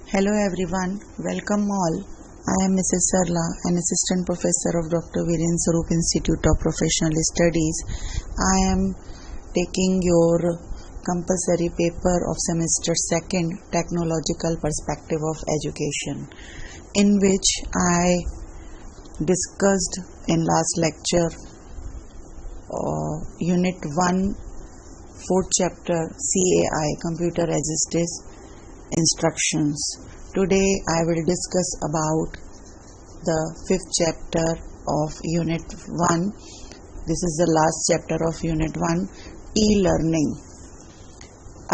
Hello everyone, welcome all. I am Mrs. Sarla, an assistant professor of Dr. Viren Sarup Institute of Professional Studies. I am taking your compulsory paper of semester 2nd, Technological Perspective of Education, in which I discussed in last lecture Unit 1, 4th chapter CAI, Computer Assisted Instructions. Today I will discuss about the 5th chapter of Unit 1. This is the last chapter of Unit 1, E-Learning.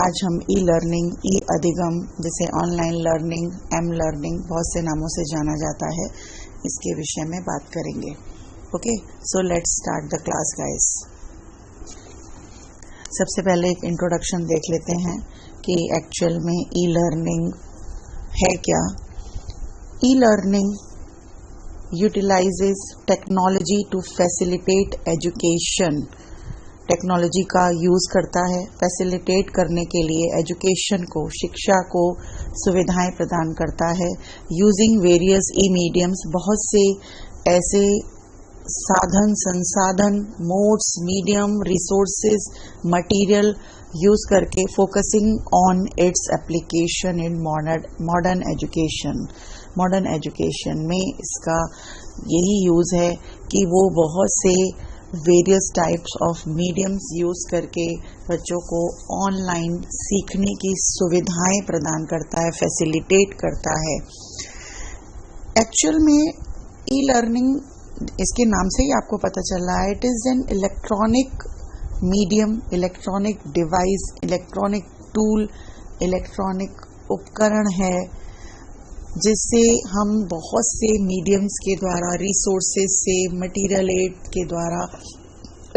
आज हम E-Learning, E-अधिगम, जिसे online learning, M-Learning बहुत से नामों से जाना जाता है, इसके विषय में बात करेंगे. Okay, so let's start the class guys. सबसे पहले एक इंट्रोडक्शन देख लेते हैं कि एक्चुअल में ई-लर्निंग है क्या. E-learning utilises technology to facilitate education. Technology का यूज़ करता है फैसिलिटेट करने के लिए एजुकेशन को, शिक्षा को सुविधाएं प्रदान करता है. यूजिंग वेरियस ई मीडियम्स, बहुत से ऐसे साधन, संसाधन, modes, medium, resources, material use करके, focusing on its application in modern education. Modern education में इसका यही यूज है कि वो बहुत से various types of mediums use करके बच्चों को ऑनलाइन सीखने की सुविधाएं प्रदान करता है, फैसिलिटेट करता है. एक्चुअल में ई लर्निंग, इसके नाम से ही आपको पता चल रहा है, it is an electronic medium, electronic device, electronic tool, electronic उपकरण है जिससे हम बहुत से मीडियम्स के द्वारा, रिसोर्सेज से, मटेरियल एड के द्वारा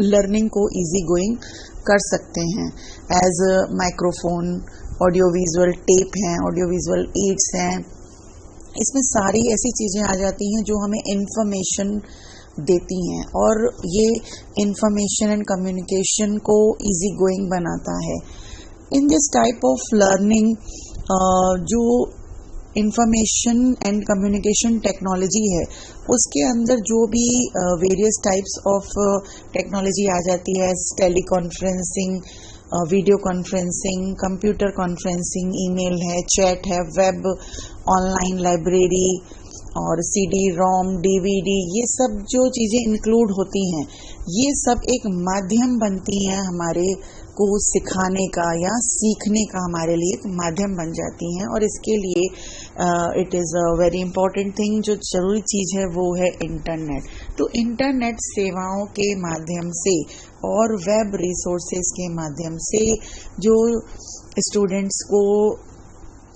लर्निंग को इजी गोइंग कर सकते हैं. As microphone, audio visual tape हैं, ऑडियो विजुअल एड्स हैं. इसमें सारी ऐसी चीज़ें आ जाती हैं जो हमें इंफॉर्मेशन देती हैं और ये इंफॉर्मेशन एंड कम्युनिकेशन को इजी गोइंग बनाता है. In this type of learning जो इंफॉर्मेशन एंड कम्युनिकेशन टेक्नोलॉजी है, उसके अंदर जो भी वेरियस टाइप्स ऑफ टेक्नोलॉजी आ जाती है, tele conferencing, video conferencing, computer conferencing, email है, चैट है, वेब, ऑनलाइन लाइब्रेरी और CD, ROM, DVD, ये सब जो चीज़ें इंक्लूड होती हैं, ये सब एक माध्यम बनती हैं हमारे को सिखाने का या सीखने का, हमारे लिए एक माध्यम बन जाती हैं. और इसके लिए it is a very important thing, जो ज़रूरी चीज़ है वो है इंटरनेट. तो इंटरनेट सेवाओं के माध्यम से और वेब रिसोर्सेज के माध्यम से जो स्टूडेंट्स को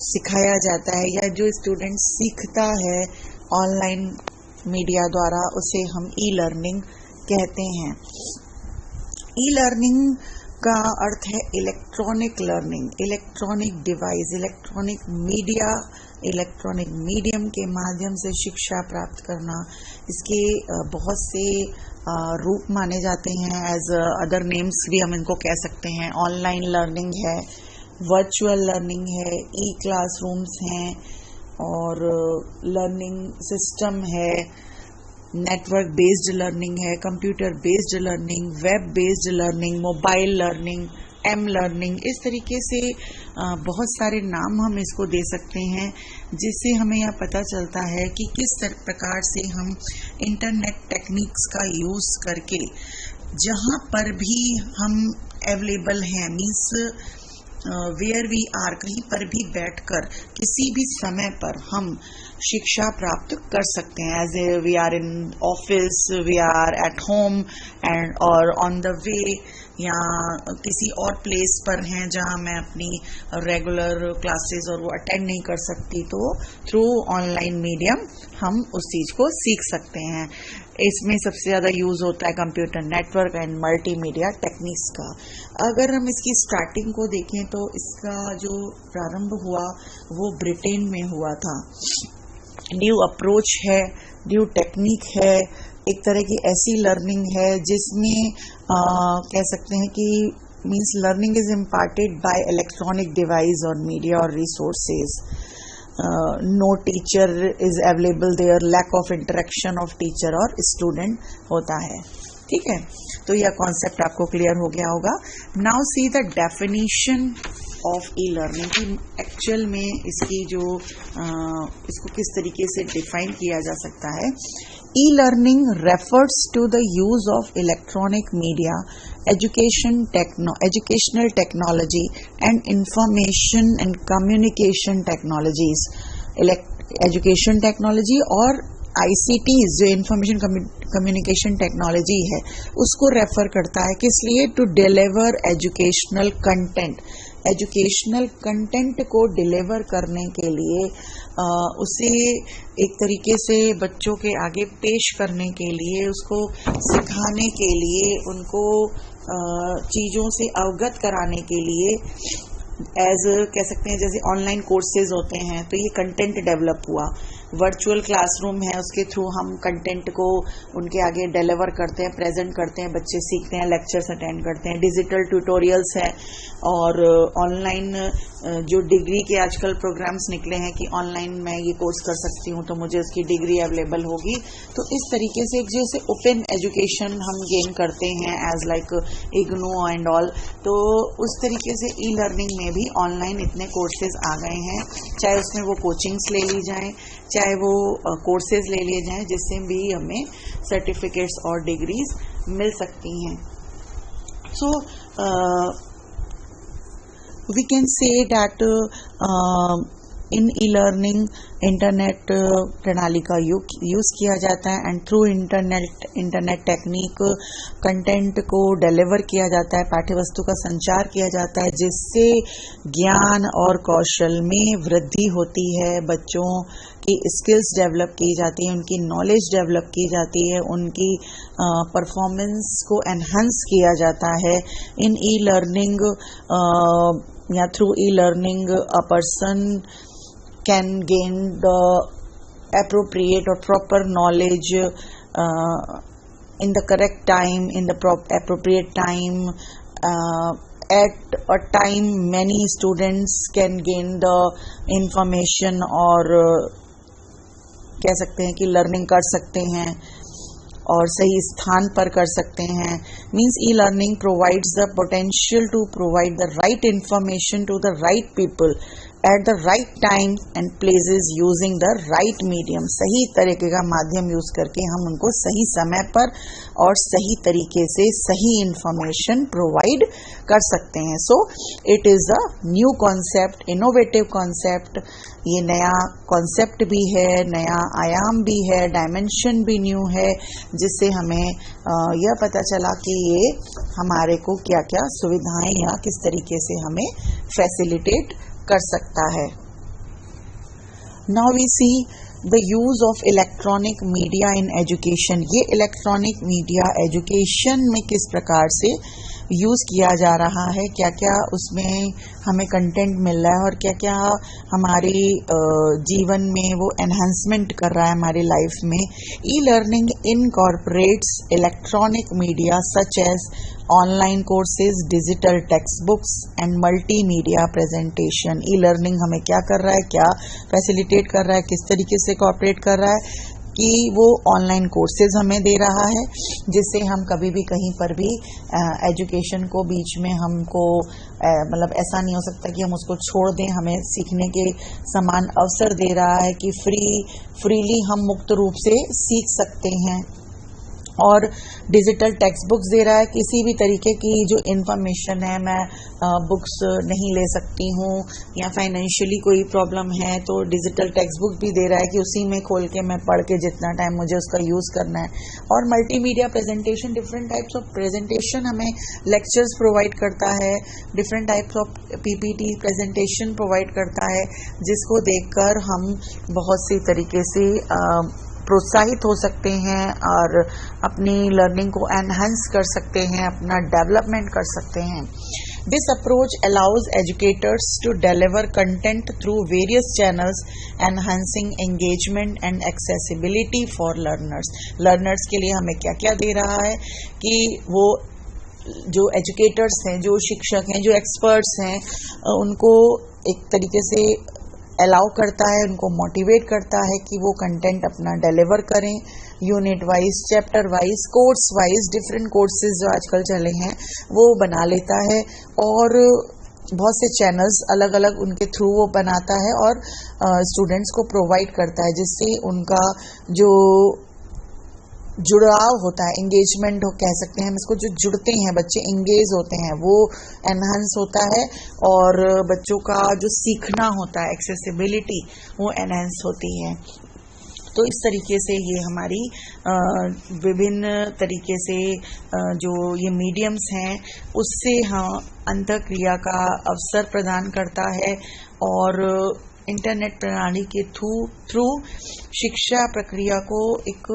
सिखाया जाता है या जो स्टूडेंट सीखता है ऑनलाइन मीडिया द्वारा, उसे हम ई लर्निंग कहते हैं. ई लर्निंग का अर्थ है electronic learning, electronic device, electronic media, electronic medium के माध्यम से शिक्षा प्राप्त करना. इसके बहुत से रूप माने जाते हैं. एज अदर नेम्स भी हम इनको कह सकते हैं. ऑनलाइन लर्निंग है, वर्चुअल लर्निंग है, ई क्लासरूम्स हैं और लर्निंग सिस्टम है, नेटवर्क बेस्ड लर्निंग है, computer based learning, web based learning, mobile learning, am learning. इस तरीके से बहुत सारे नाम हम इसको दे सकते हैं, जिससे हमें यह पता चलता है कि किस प्रकार से हम इंटरनेट टेक्निक्स का यूज़ करके जहाँ पर भी हम अवेलेबल हैं, मीन्स वेयर वी आर, कहीं पर भी बैठकर किसी भी समय पर हम शिक्षा प्राप्त कर सकते हैं. As a we are in office, we are at home and और ऑन द वे, या किसी और प्लेस पर हैं जहां मैं अपनी रेगुलर क्लासेस और वो अटेंड नहीं कर सकती, तो थ्रू ऑनलाइन मीडियम हम उस चीज़ को सीख सकते हैं. इसमें सबसे ज़्यादा यूज़ होता है computer network and multimedia techniques का. अगर हम इसकी स्टार्टिंग को देखें तो इसका जो प्रारंभ हुआ वो ब्रिटेन में हुआ था. न्यू अप्रोच है, न्यू टेक्निक है, एक तरह की ऐसी लर्निंग है जिसमें कह सकते हैं कि means learning is imparted by electronic device और मीडिया और resources. No teacher is available there, lack of interaction of teacher और स्टूडेंट होता है। ठीक है, तो यह कॉन्सेप्ट आपको क्लियर हो गया होगा। Now see the definition of e learning की एक्चुअल में इसकी जो इसको किस तरीके से डिफाइन किया जा सकता है। E learning refers to the use of electronic media, educational technology and information and communication technologies. Education technology और ICTs जो इंफॉर्मेशन कम्युनिकेशन टेक्नोलॉजी है उसको रेफर करता है, किस लिए? To deliver educational content. Educational content को डिलीवर करने के लिए उसे एक तरीके से बच्चों के आगे पेश करने के लिए, उसको सिखाने के लिए, उनको चीज़ों से अवगत कराने के लिए, एज कह सकते हैं जैसे ऑनलाइन कोर्सेज होते हैं तो ये कंटेंट डेवलप हुआ। वर्चुअल क्लासरूम है, उसके थ्रू हम कंटेंट को उनके आगे डिलीवर करते हैं, प्रेजेंट करते हैं, बच्चे सीखते हैं, लेक्चर्स अटेंड करते हैं। डिजिटल ट्यूटोरियल्स है और ऑनलाइन जो डिग्री के आजकल प्रोग्राम्स निकले हैं कि ऑनलाइन मैं ये कोर्स कर सकती हूँ तो मुझे उसकी डिग्री अवेलेबल होगी। तो इस तरीके से जैसे ओपन एजुकेशन हम गेन करते हैं as like IGNOU and all, तो उस तरीके से ई लर्निंग में भी ऑनलाइन इतने कोर्सेज आ गए हैं, चाहे उसमें वो कोचिंग्स ले ली जाएं, चाहे वो कोर्सेज ले लिए जाएं, जिससे भी हमें सर्टिफिकेट्स और डिग्रीज मिल सकती हैं। सो we can say that in e-learning internet प्रणाली का यूज़ किया जाता है and through internet technique content को डिलीवर किया जाता है, पाठ्यवस्तु का संचार किया जाता है, जिससे ज्ञान और कौशल में वृद्धि होती है, बच्चों की स्किल्स डेवलप की जाती है, उनकी नॉलेज डेवलप की जाती है, उनकी परफॉर्मेंस को एनहांस किया जाता है। इन ई लर्निंग या through e learning a person can gain the appropriate or proper knowledge in the correct time, in the appropriate time. At a time many students can gain the information और कह सकते हैं कि learning कर सकते हैं और सही स्थान पर कर सकते हैं। Means e learning provides the potential to provide the right information to the right people at the right time and places using the right medium. सही तरीके का माध्यम यूज करके हम उनको सही समय पर और सही तरीके से सही इंफॉर्मेशन प्रोवाइड कर सकते हैं। So it is a new concept, innovative concept. ये नया कॉन्सेप्ट भी है, नया आयाम भी है, डायमेंशन भी न्यू है, जिससे हमें यह पता चला कि ये हमारे को क्या क्या सुविधाएं या किस तरीके से हमें फैसिलिटेट कर सकता है। Now we see the use of electronic media in education. ये इलेक्ट्रॉनिक मीडिया एजुकेशन में किस प्रकार से यूज किया जा रहा है, क्या क्या उसमें हमें कंटेंट मिल रहा है और क्या क्या हमारे जीवन में वो एनहांसमेंट कर रहा है हमारी लाइफ में। E learning incorporates electronic media such as online courses, digital text books and multimedia presentation. E learning हमें क्या कर रहा है, क्या फैसिलिटेट कर रहा है, किस तरीके से कोऑपरेट कर रहा है कि वो ऑनलाइन कोर्सेज हमें दे रहा है, जिससे हम कभी भी कहीं पर भी एजुकेशन को बीच में हमको मतलब ऐसा नहीं हो सकता कि हम उसको छोड़ दें। हमें सीखने के समान अवसर दे रहा है कि फ्रीली हम मुक्त रूप से सीख सकते हैं। और डिजिटल टेक्स्ट बुक्स दे रहा है, किसी भी तरीके की जो इन्फॉर्मेशन है मैं बुक्स नहीं ले सकती हूँ या फाइनेंशियली कोई प्रॉब्लम है तो डिजिटल टेक्स्ट बुक भी दे रहा है कि उसी में खोल के मैं पढ़ के जितना टाइम मुझे उसका यूज़ करना है। और multimedia presentation, different types of presentation हमें लेक्चर्स प्रोवाइड करता है, different types of PPT presentation provide करता है, जिसको देखकर हम बहुत सी तरीके से प्रोत्साहित हो सकते हैं और अपनी लर्निंग को एनहांस कर सकते हैं, अपना डेवलपमेंट कर सकते हैं। This approach allows educators to deliver content through various channels, enhancing engagement and accessibility for learners. Learners के लिए हमें क्या क्या दे रहा है कि वो जो एजुकेटर्स हैं, जो शिक्षक हैं, जो एक्सपर्ट्स हैं, उनको एक तरीके से अलाउ करता है, उनको मोटिवेट करता है कि वो कंटेंट अपना डिलीवर करें, unit wise, chapter wise, course wise, different courses जो आजकल चले हैं वो बना लेता है और बहुत से चैनल्स अलग अलग उनके थ्रू वो बनाता है और स्टूडेंट्स को प्रोवाइड करता है, जिससे उनका जो जुड़ाव होता है, एंगेजमेंट हो कह सकते हैं हम इसको, जो जुड़ते हैं बच्चे, एंगेज होते हैं, वो एनहांस होता है और बच्चों का जो सीखना होता है, एक्सेसिबिलिटी, वो एनहांस होती है। तो इस तरीके से ये हमारी विभिन्न तरीके से जो ये मीडियम्स हैं उससे अंतःक्रिया का अवसर प्रदान करता है और इंटरनेट प्रणाली के थ्रू शिक्षा प्रक्रिया को एक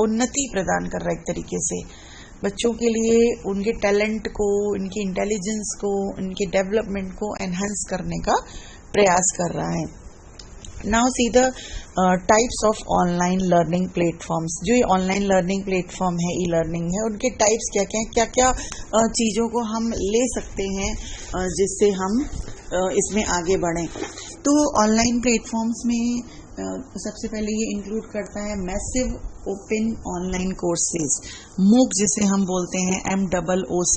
उन्नति प्रदान कर रहा है। एक तरीके से बच्चों के लिए उनके टैलेंट को, उनकी इंटेलिजेंस को, उनके डेवलपमेंट को एनहांस करने का प्रयास कर रहा है। Now see the types of online learning platforms. जो ये ऑनलाइन लर्निंग प्लेटफॉर्म है, ई लर्निंग है, उनके टाइप्स क्या क्या हैं, क्या क्या चीज़ों को हम ले सकते हैं जिससे हम इसमें आगे बढ़ें। तो ऑनलाइन प्लेटफॉर्म्स में सबसे पहले ये इंक्लूड करता है मैसिव ओपन ऑनलाइन कोर्सेज, मूक जिसे हम बोलते हैं, MOOC।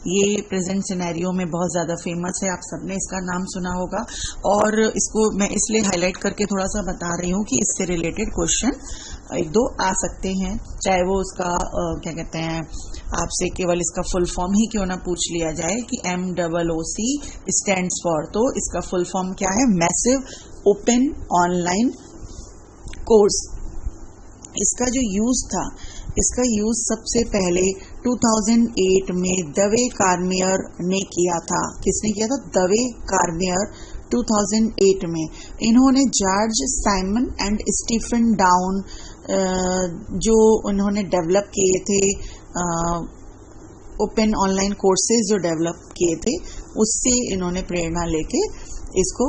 ये प्रेजेंट सिनेरियो में बहुत ज़्यादा फेमस है, आप सबने इसका नाम सुना होगा और इसको मैं इसलिए हाईलाइट करके थोड़ा सा बता रही हूँ कि इससे रिलेटेड क्वेश्चन एक दो आ सकते हैं, चाहे वो उसका क्या कहते हैं, आपसे केवल इसका फुल फॉर्म ही क्यों ना पूछ लिया जाए कि MOOC स्टैंड्स फॉर, तो इसका फुल फॉर्म क्या है, मैसिव ओपन ऑनलाइन कोर्स। इसका जो यूज था, इसका यूज सबसे पहले 2008 में दवे कार्मियर ने किया था। किसने किया था? दवे कार्मियर 2008 में। इन्होंने George Siemens and Stephen Downes जो उन्होंने डेवलप किए थे ओपन ऑनलाइन कोर्सेज जो डेवलप किए थे, उससे इन्होंने प्रेरणा लेके इसको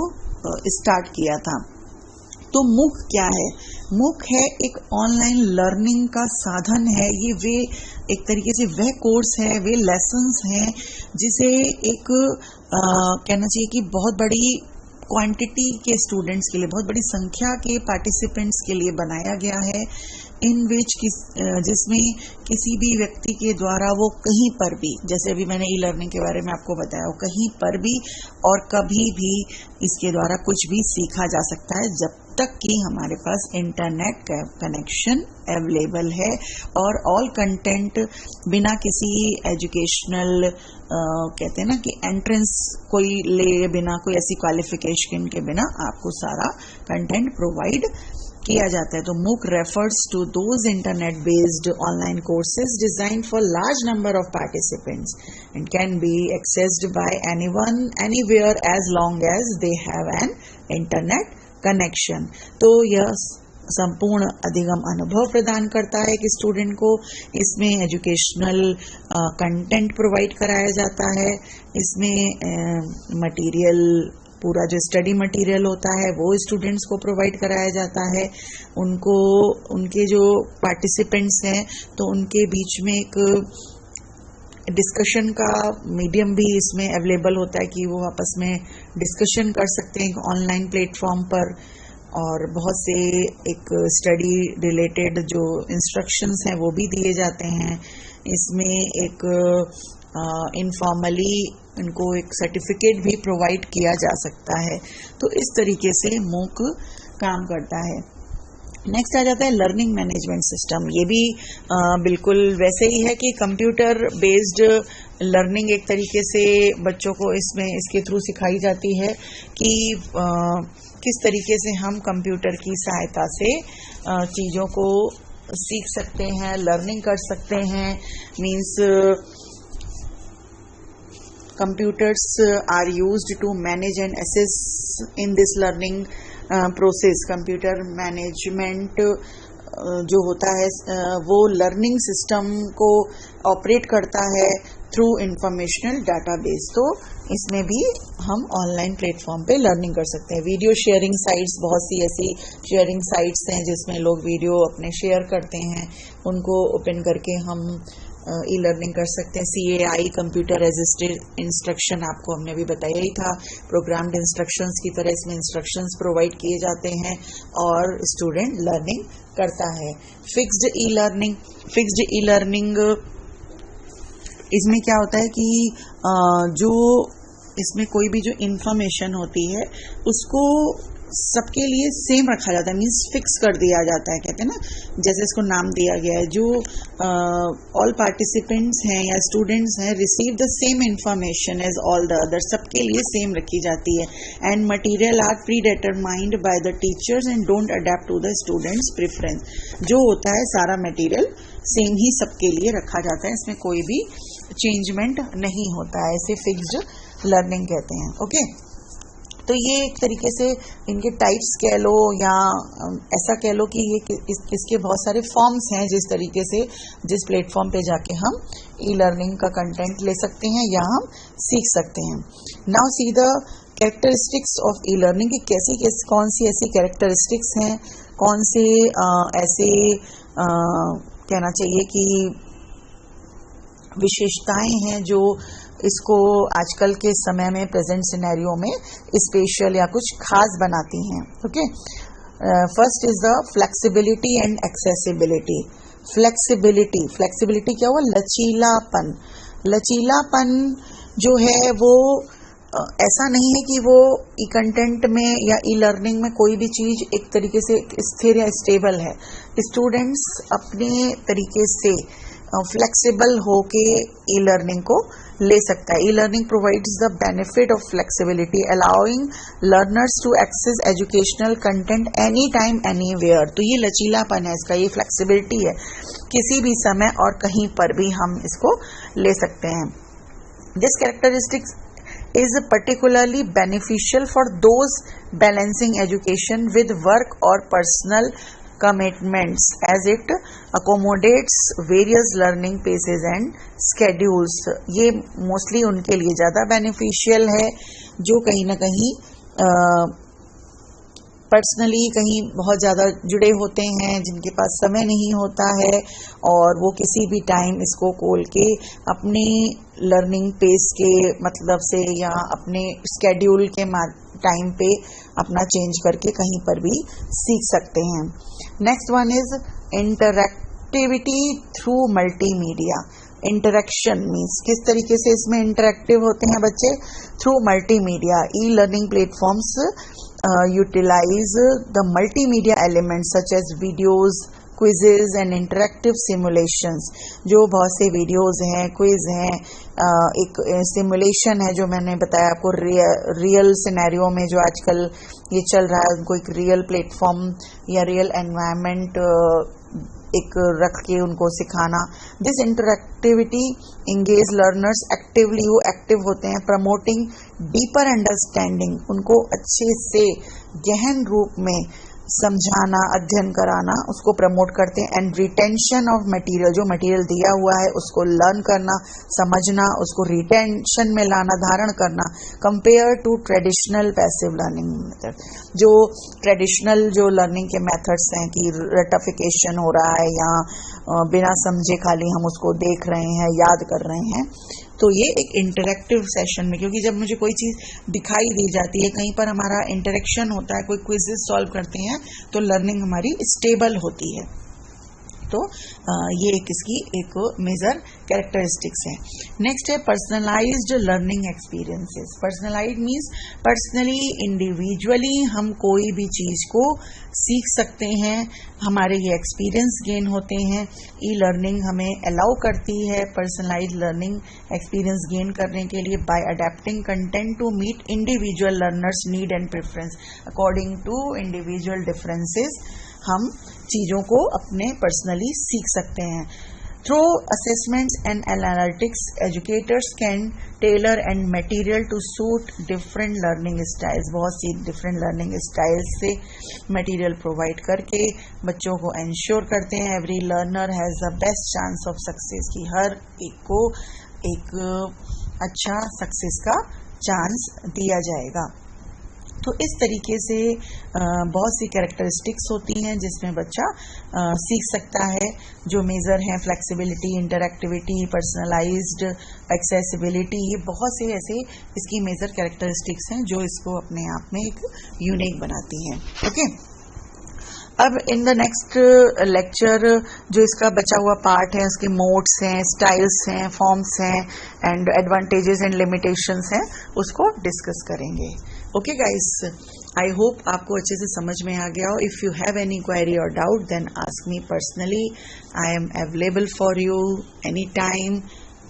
स्टार्ट किया था। तो मूक क्या है? मूक है एक ऑनलाइन लर्निंग का साधन है। ये वे एक तरीके से वह कोर्स है, वे लेसन्स हैं जिसे एक कहना चाहिए कि बहुत बड़ी क्वांटिटी के स्टूडेंट्स के लिए, बहुत बड़ी संख्या के पार्टिसिपेंट्स के लिए बनाया गया है, इन विच जिसमें किसी भी व्यक्ति के द्वारा वो कहीं पर भी, जैसे अभी मैंने ई लर्निंग के बारे में आपको बताया, वो कहीं पर भी और कभी भी इसके द्वारा कुछ भी सीखा जा सकता है, जब तक कि हमारे पास इंटरनेट कनेक्शन अवेलेबल है और ऑल कंटेंट बिना किसी एजुकेशनल कहते हैं ना कि एंट्रेंस कोई ले बिना, कोई ऐसी क्वालिफिकेशन के बिना आपको सारा कंटेंट प्रोवाइड किया जाता है। तो MOOC refers to those internet based online courses designed for large number of participants and can be accessed by anyone anywhere as long as they have an internet connection। तो यह संपूर्ण अधिगम अनुभव प्रदान करता है कि स्टूडेंट को इसमें एजुकेशनल कंटेंट प्रोवाइड कराया जाता है, इसमें मटेरियल, पूरा जो स्टडी मटेरियल होता है वो स्टूडेंट्स को प्रोवाइड कराया जाता है। उनको, उनके जो पार्टिसिपेंट्स हैं तो उनके बीच में एक डिस्कशन का मीडियम भी इसमें अवेलेबल होता है कि वो आपस में डिस्कशन कर सकते हैं ऑनलाइन प्लेटफॉर्म पर, और बहुत से एक स्टडी रिलेटेड जो इंस्ट्रक्शंस हैं वो भी दिए जाते हैं। इसमें एक इनफॉर्मली इनको एक सर्टिफिकेट भी प्रोवाइड किया जा सकता है। तो इस तरीके से MOOC काम करता है। नेक्स्ट आ जाता है लर्निंग मैनेजमेंट सिस्टम। ये भी बिल्कुल वैसे ही है कि कंप्यूटर बेस्ड लर्निंग एक तरीके से बच्चों को इसमें इसके थ्रू सिखाई जाती है कि किस तरीके से हम कंप्यूटर की सहायता से चीज़ों को सीख सकते हैं, लर्निंग कर सकते हैं। Means computers are used to manage and assess in this learning process। Computer management जो होता है वो लर्निंग सिस्टम को ऑपरेट करता है थ्रू इंफॉर्मेशनल डाटाबेस। तो इसमें भी हम ऑनलाइन प्लेटफॉर्म पे लर्निंग कर सकते हैं। वीडियो शेयरिंग साइट्स, बहुत सी ऐसी शेयरिंग साइट्स हैं जिसमें लोग वीडियो अपने शेयर करते हैं, उनको ओपन करके हम ई लर्निंग कर सकते हैं। CAI कंप्यूटर असिस्टेड इंस्ट्रक्शन आपको हमने अभी बताया ही था, प्रोग्राम्ड इंस्ट्रक्शंस की तरह इसमें इंस्ट्रक्शंस प्रोवाइड किए जाते हैं और स्टूडेंट लर्निंग करता है। फिक्स्ड ई लर्निंग इसमें क्या होता है कि जो इसमें कोई भी जो इंफॉर्मेशन होती है उसको सबके लिए सेम रखा जाता है, मीन्स फिक्स कर दिया जाता है, कहते हैं ना, जैसे इसको नाम दिया गया है, जो ऑल पार्टिसिपेंट्स हैं या स्टूडेंट्स हैं receive the same information as all the other, सबके लिए सेम रखी जाती है। And material are predetermined by the teachers and don't adapt to the students preference. जो होता है सारा मटेरियल सेम ही सबके लिए रखा जाता है, इसमें कोई भी चेंजमेंट नहीं होता है, इसे फिक्स्ड लर्निंग कहते हैं। ओके, तो ये एक तरीके से इनके टाइप्स कह लो या ऐसा कह लो कि ये इसके बहुत सारे फॉर्म्स हैं, जिस तरीके से जिस प्लेटफॉर्म पे जाके हम ई लर्निंग का कंटेंट ले सकते हैं या हम सीख सकते हैं। Now see the characteristics of e learning, कि कौन सी ऐसी कैरेक्टरिस्टिक्स हैं, कौन से ऐसे कहना चाहिए कि विशेषताएं हैं जो इसको आजकल के समय में प्रेजेंट सिनेरियो में स्पेशल या कुछ खास बनाती हैं। Okay, first is the flexibility and accessibility. Flexibility क्या हुआ? लचीलापन जो है वो ऐसा नहीं है कि वो ई कंटेंट में या ई लर्निंग में कोई भी चीज एक तरीके से स्थिर या स्टेबल है। स्टूडेंट्स अपने तरीके से फ्लेक्सिबल होके ई लर्निंग को ले सकता है। E learning provides the benefit of flexibility allowing learners to access educational content any time anywhere. तो ये लचीलापन है इसका, ये फ्लेक्सिबिलिटी है, किसी भी समय और कहीं पर भी हम इसको ले सकते हैं। This characteristics is particularly beneficial for those balancing education with work or personal commitments as it accommodates various learning paces and schedules। ये मोस्टली उनके लिए ज़्यादा बेनिफिशियल है जो कहीं ना कहीं पर्सनली कहीं बहुत ज़्यादा जुड़े होते हैं, जिनके पास समय नहीं होता है और वो किसी भी टाइम इसको खोल के अपने लर्निंग पेस के मतलब से या अपने स्केड्यूल के टाइम पे अपना चेंज करके कहीं पर भी सीख सकते हैं। Next one is interactivity through multimedia. Interaction means किस तरीके से इसमें इंटरेक्टिव होते हैं बच्चे? Through multimedia. E learning platforms utilize the multimedia elements such as videos, quizzes and interactive simulations। जो बहुत से वीडियोस हैं, क्विज हैं, एक सिमुलेशन है जो मैंने बताया आपको, रियल सिनेरियो में जो आजकल ये चल रहा है, उनको एक रियल प्लेटफॉर्म या रियल एनवायरनमेंट एक रख के उनको सिखाना। This interactivity engage learners actively, वो एक्टिव होते हैं, प्रमोटिंग डीपर अंडरस्टैंडिंग, उनको अच्छे से गहन रूप में समझाना, अध्ययन कराना, उसको प्रमोट करते हैं। एंड रिटेंशन ऑफ मटेरियल, जो मटेरियल दिया हुआ है उसको लर्न करना, समझना, उसको रिटेंशन में लाना, धारण करना, compare to traditional passive learning method. जो ट्रेडिशनल जो लर्निंग के मेथड्स हैं कि रटिफिकेशन हो रहा है या बिना समझे खाली हम उसको देख रहे हैं, याद कर रहे हैं, तो ये एक इंटरेक्टिव सेशन में, क्योंकि जब मुझे कोई चीज़ दिखाई दी जाती है, कहीं पर हमारा इंटरेक्शन होता है, कोई क्विज़ेस सॉल्व करते हैं, तो लर्निंग हमारी स्टेबल होती है। तो ये एक इसकी एक मेजर कैरेक्टरिस्टिक्स है। नेक्स्ट है personalised learning experiences. Personalised means personally, individually हम कोई भी चीज़ को सीख सकते हैं, हमारे ये एक्सपीरियंस गेन होते हैं। ई लर्निंग हमें अलाउ करती है पर्सनलाइज्ड लर्निंग एक्सपीरियंस गेन करने के लिए by adapting content to meet individual learners need and preference. According to individual differences हम चीज़ों को अपने पर्सनली सीख सकते हैं। Through assessments and analytics educators can tailor and material to suit different learning styles. बहुत सी डिफरेंट लर्निंग स्टाइल्स से मटेरियल प्रोवाइड करके बच्चों को इंश्योर करते हैं every learner has the best chance of success, कि हर एक को एक अच्छा सक्सेस का चांस दिया जाएगा। तो इस तरीके से बहुत सी कैरेक्टरिस्टिक्स होती हैं जिसमें बच्चा सीख सकता है। जो मेजर हैं फ्लेक्सिबिलिटी, इंटरएक्टिविटी, पर्सनलाइज्ड, एक्सेसिबिलिटी, ये बहुत से ऐसे इसकी मेजर कैरेक्टरिस्टिक्स हैं जो इसको अपने आप में एक यूनिक बनाती हैं। ओके, अब इन द नेक्स्ट लेक्चर जो इसका बचा हुआ पार्ट है, उसके मोड्स हैं, स्टाइल्स हैं, फॉर्म्स हैं एंड एडवांटेजेस एंड लिमिटेशंस हैं, उसको डिस्कस करेंगे। ओके गाइस, आई होप आपको अच्छे से समझ में आ गया हो। If you have any query और doubt then ask me personally, I am available for you any time.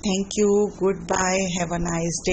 Thank you, good bye, have a nice day.